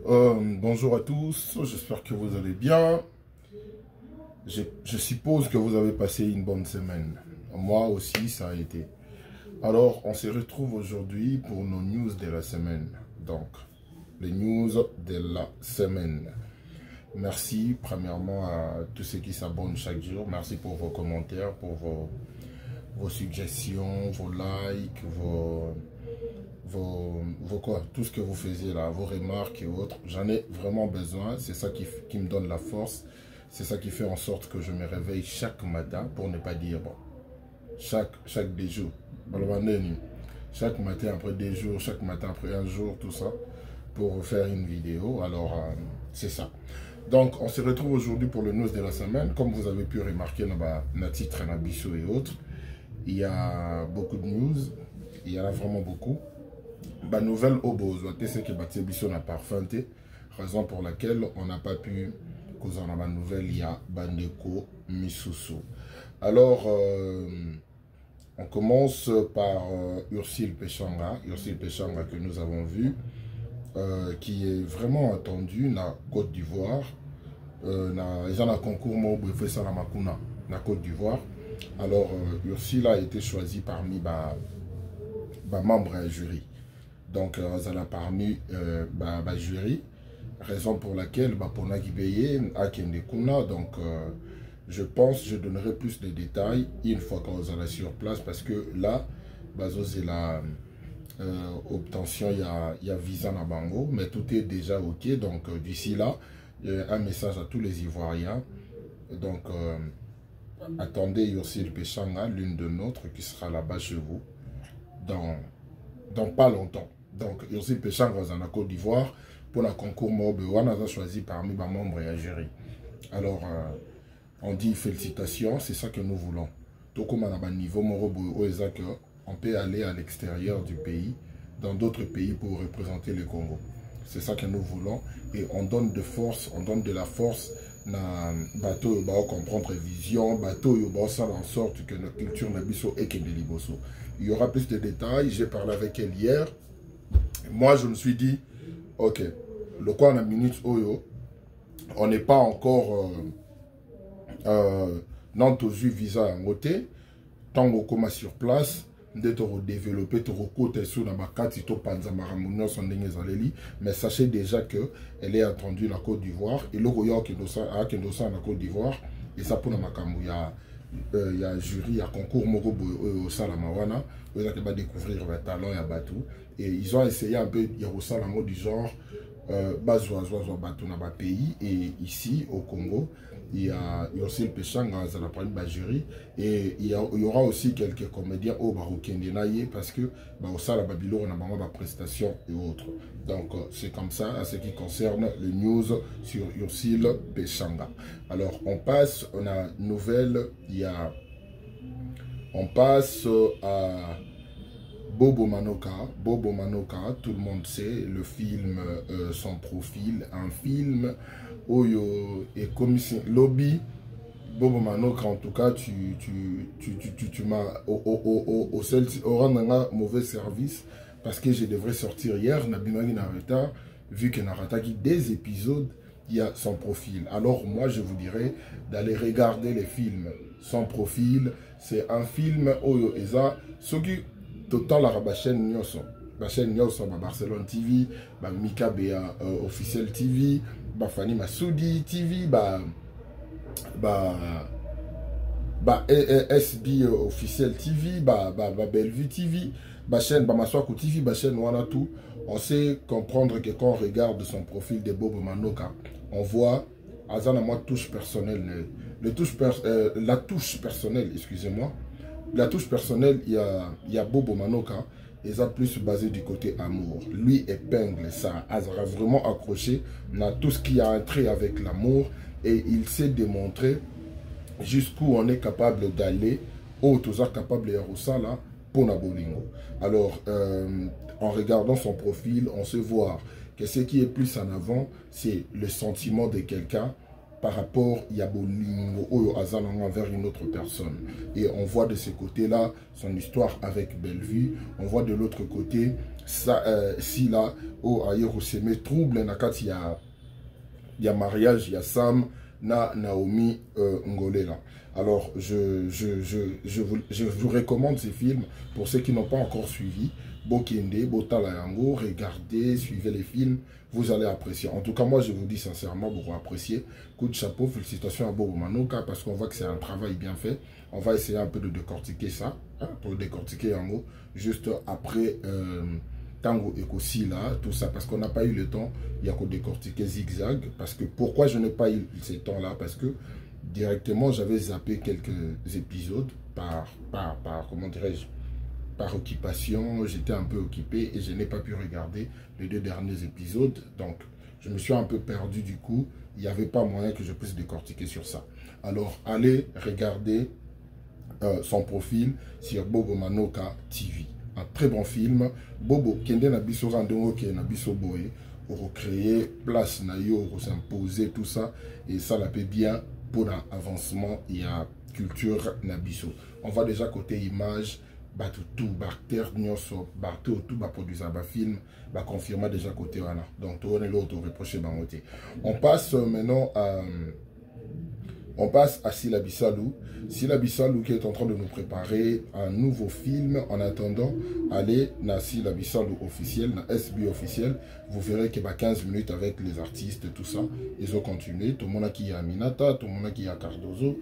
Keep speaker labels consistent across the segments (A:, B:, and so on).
A: Bonjour à tous, j'espère que vous allez bien. Je suppose que vous avez passé une bonne semaine. Moi aussi, ça a été. Alors, on se retrouve aujourd'hui pour nos news de la semaine. Donc, les news de la semaine. Merci premièrement à tous ceux qui s'abonnent chaque jour. Merci pour vos commentaires, pour vos suggestions, vos likes, tout ce que vous faisiez là, vos remarques et autres. J'en ai vraiment besoin. C'est ça qui me donne la force. C'est ça qui fait en sorte que je me réveille chaque matin, pour ne pas dire bon, chaque des jours. Chaque matin après des jours, chaque matin après un jour, tout ça, pour faire une vidéo. Alors, c'est ça. Donc, on se retrouve aujourd'hui pour le news de la semaine. Comme vous avez pu remarquer dans le titre Nabiso et autres, il y a beaucoup de news. Il y en a vraiment beaucoup. Nouvelle au besoin, c'est que Bisso n'a pas feinté, raison pour laquelle on n'a pas pu causer la nouvelle. Il y a Bandeko Misusu. Alors, on commence par Ursule Pechanga que nous avons vu, qui est vraiment attendu na Côte d'Ivoire. Ils ont un concours fait ça na Côte d'Ivoire. Alors, Ursule a été choisie parmi membres du jury. Donc, elle a parmi jury, raison pour laquelle pour Nagibaye a Kendekuna. Donc, je donnerai plus de détails une fois qu'on sera sur place, parce que là, c'est la obtention, il y a visa na bango, mais tout est déjà ok. Donc, d'ici là, un message à tous les Ivoiriens. Donc, attendez Ursule Pechanga, l'une de nôtres, qui sera là-bas chez vous dans pas longtemps. Donc, Ursule Pechanga en Côte d'Ivoire pour le concours Mobewan a choisi parmi les membres et jury. Alors, on dit félicitations, c'est ça que nous voulons. Tout comme à un niveau on peut aller à l'extérieur du pays, dans d'autres pays pour représenter le Congo. C'est ça que nous voulons, et on donne de force, on donne de la force na bateau ba comprendre vision, bateau yo ba faire en sorte que notre culture nabiso et Kendeliboso. Il y aura plus de détails. J'ai parlé avec elle hier. Moi, je me suis dit, ok, le quoi on a minute oyo, on n'est pas encore non tous visa en côté. Tant qu'on commence sur place, d'être développé, mais sachez déjà que elle est attendue la Côte d'Ivoire et le Royaume qui est la Côte d'Ivoire, et ça pour la Makamou, il y a un jury, il y a un concours au Salamawana, où ils vont découvrir le talent et Batou, et ils ont essayé un peu, il y a au Salamo du genre Batou dans le pays, et ici au Congo il y a Ursule Pechanga dans la jury, et il y aura aussi quelques comédiens au Baroukendenaye, parce que au Sala Babylone on a ma prestation et autres. Donc c'est comme ça à ce qui concerne le news sur Ursule Pechanga. Alors on passe, on a une nouvelle, on passe à Bobo Manoka, tout le monde sait, le film Son Profil, un film Oyo et commission lobby. Bobo Manoka, en tout cas, tu m'as rendu un mauvais service, parce que je devrais sortir hier, Nabinagi Nareta, vu que Nareta qui des épisodes, il y a Son Profil. Alors moi, je vous dirais d'aller regarder les films Son Profil. C'est un film Oyo Eza, ce qui total la chaîne Nyoso. La chaîne Nyoso, Barcelone TV, Mika Bea Officiel TV, Fani Masoudi TV, SB Officiel TV, Bellevue TV, chaîne Maswaku TV, chaîne Wanatou. On sait comprendre que quand on regarde son profil de Bobo Manoka, on voit Azana moi touche personnelle, la touche personnelle, excusez-moi. La touche personnelle, il y a Bobo Manoka, et ça plus basé du côté amour. Lui épingle ça, a vraiment accroché dans tout ce qui a un trait avec l'amour, et il s'est démontré jusqu'où on est capable d'aller, où tout ça capable de faire là pour Nabolingo. Alors, en regardant son profil, on se voit que ce qui est plus en avant, c'est le sentiment de quelqu'un par rapport à Bolingo ou envers une autre personne. Et on voit de ce côté-là son histoire avec Bellevue. On voit de l'autre côté ça si là au ailleurs s'aimer trouble na kati ya mariage ya Sam na Naomi Ngolela. Alors je vous recommande ces films pour ceux qui n'ont pas encore suivi. Bokende, Botala Yango, regardez, suivez les films, vous allez apprécier. En tout cas, moi je vous dis sincèrement, beaucoup apprécier. Coup de chapeau, félicitations à Bobo Manoka parce qu'on voit que c'est un travail bien fait. On va essayer un peu de décortiquer ça, hein, pour décortiquer Yango, juste après Tango et Kossi là, tout ça, parce qu'on n'a pas eu le temps, il y a qu'au décortiquer zigzag. Parce que pourquoi je n'ai pas eu ces temps-là? Parce que directement j'avais zappé quelques épisodes comment dirais-je, par occupation, j'étais un peu occupé et je n'ai pas pu regarder les 2 derniers épisodes. Donc, je me suis un peu perdu du coup. Il n'y avait pas moyen que je puisse décortiquer sur ça. Alors, allez regarder son profil sur Bobo Manoka TV. Un très bon film. Bobo, Kende Nabiso Randongo, Nabiso Boé, recréer place Nayo, s'imposer, tout ça. Et ça la fait bien pour l'avancement. Il y a culture Nabiso. On va déjà côté image. Tout Barter Nyoso, tout produire un film, confirmer déjà côté voilà. Donc tout est l'autre reproché bangoté. On passe maintenant à Sila Bissalou. Sila Bissalou qui est en train de nous préparer un nouveau film. En attendant, allez dans Sila Bissalou officiel, dans SB officiel. Vous verrez qu'il y a 15 minutes avec les artistes, tout ça. Ils ont continué. Tout le monde qui a Minata, tout le monde qui a Cardozo.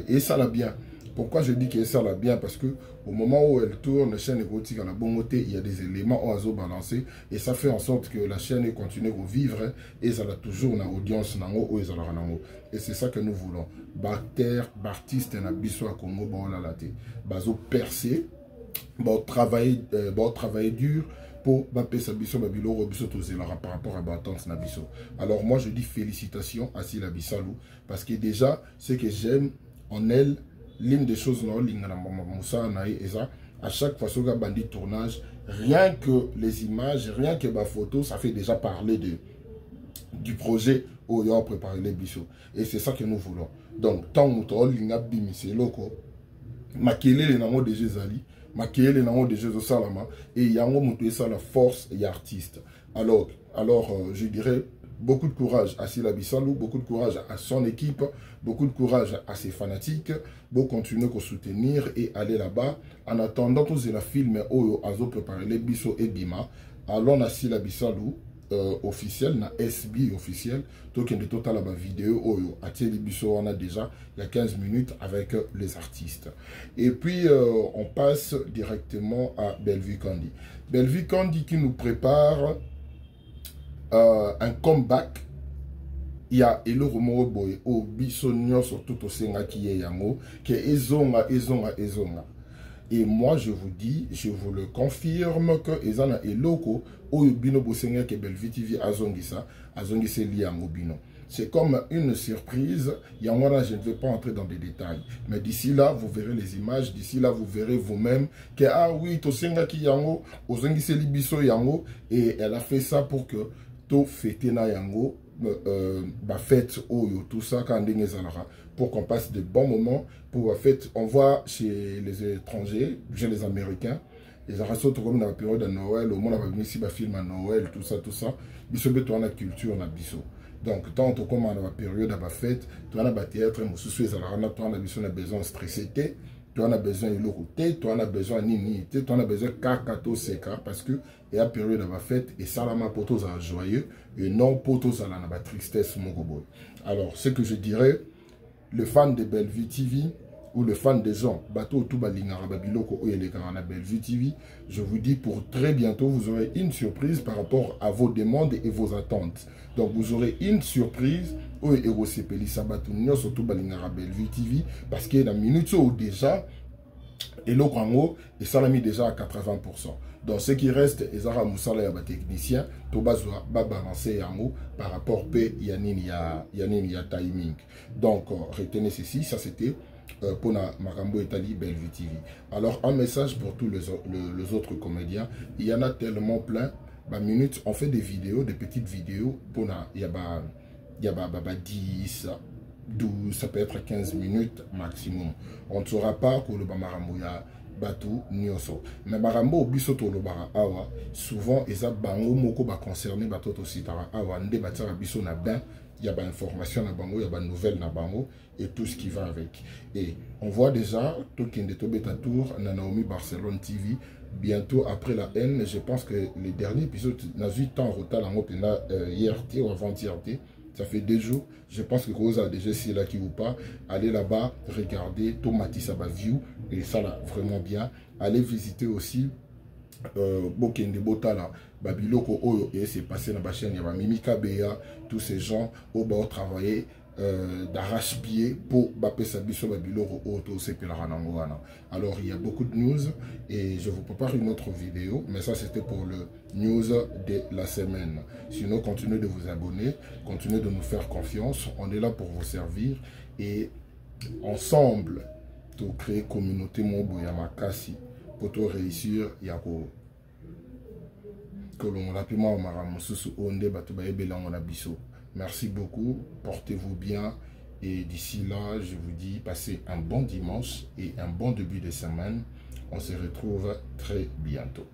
A: Et ça l'a bien. Pourquoi je dis que ça l'a bien? Parce que au moment où elle tourne, la chaîne érotique à la bonne côté, il y a des éléments au hasard balancés et ça fait en sorte que la chaîne continue à vivre et ça a toujours une audience et c'est ça que nous voulons. Baptiste et Nabiso à Congo, bazo percer, travailler dur pour par rapport à Batance Nabiso. Alors moi je dis félicitations à Sila Bissalou parce que déjà ce que j'aime en elle, l'une des choses à chaque fois que vous bandit tournage, rien que les images, rien que ma photo, ça fait déjà parler du projet où il y a préparé les bisous. Et c'est ça que nous voulons. Donc, tant que nous avons c'est loco, maquiller les noms de Jézali, maquiller les noms de Jésus Salama, et il y a la force et artiste. Alors je dirais, beaucoup de courage à Sila Bissalou, beaucoup de courage à son équipe, beaucoup de courage à ses fanatiques, pour continuer à soutenir et aller là-bas. En attendant, tous les films où ils ont préparé les Bisso et Bima, allons à Sila Bissalou officiel, na SB officiel, donc il y a total la vidéo où à Thierry Bisso on a déjà il y a 15 minutes avec les artistes. Et puis on passe directement à Bellevue Candy. Bellevue Candy qui nous prépare un comeback. Il y a Elo Romoro Boy au Bissonio sur tout au Senga qui est yango qui est ezonga. Et moi je vous dis, je vous le confirme que ezana eloko au bino bosenga que Bellevue TV azongisa liango bino. C'est comme une surprise. Yangwana, je ne vais pas entrer dans des détails. Mais d'ici là, vous verrez les images. D'ici là, vous verrez vous-même que, ah oui, Tosenga ki yango, ozongise libiso yango. Et elle a fait ça pour que to fete na yango, fête oyo, tout ça, quand pour qu'on passe de bons moments. Pour fête, on voit chez les étrangers, chez les Américains, les arrêts comme dans la période de Noël, au monde a venu ici, film à Noël, tout ça. Biso beto na culture na biso. Donc, tant que comme dans la période de la fête, tu as un théâtre, tu as besoin de stresser, tu as besoin de l'autre, tu as besoin de nini, tu as besoin de kakato seka, parce que il y a une période de la fête, et ça, la pour tous à joyeux, et non pour tous à la tristesse, mon gobo. Alors, ce que je dirais, le fan de Bellevue TV, ou le fan des gens, bateau tout balingara babiloko ou les na Bellevue TV, je vous dis pour très bientôt, vous aurez une surprise par rapport à vos demandes et vos attentes. Donc vous aurez une surprise où Erosepeli Sabatou surtout balingara Bellevue TV, parce que la minute où déjà, et l'autre et ça l'a mis déjà à 80%. Donc ce qui reste, Ezara Moussala et technicien, tout va balancer en par rapport à Yannin, il y a timing. Donc retenez ceci, ça c'était pour Marambo Etali Bellevue TV. Alors un message pour tous les autres comédiens, il y en a tellement plein. Minutes, on fait des vidéos, des petites vidéos pour il y a 10, 12, ça peut être 15 minutes maximum. On ne saura pas que le Marambo Batu Nyoso. Mais Barambo Biso Tolobara Awa, souvent, Eza Bango Moko ba concerné Batoto Sitara Awa, Nde Batara Biso na ben, il y a une information na Bango, il y a une nouvelle na Bango, et tout ce qui va avec. Et on voit déjà, Tokende Tobeta Tour, Naomi Barcelone TV, bientôt après la haine, je pense que les derniers épisodes, n'a eu temps en retard, hier ou avant-hier, ça fait 2 jours. Je pense que Rosa a déjà essayé là qui ou pas. Allez là-bas, regardez, Tomati Saba View, et ça là, vraiment bien. Allez visiter aussi Bokende Botala, Babiloko Oyo, et c'est passé dans la chaîne, il y a Mimika Beya, tous ces gens au bas travailler d'arrache-pied pour Bapé Sabiso Babiloko Oyo, c'est alors il y a beaucoup de news et je vous prépare une autre vidéo, mais ça c'était pour le news de la semaine. Sinon, continuez de vous abonner, continuez de nous faire confiance, on est là pour vous servir et ensemble, pour créer communauté Mobo Yamakasi, pour tout réussir, Yako. Merci beaucoup, portez-vous bien et d'ici là, je vous dis passez un bon dimanche et un bon début de semaine. On se retrouve très bientôt.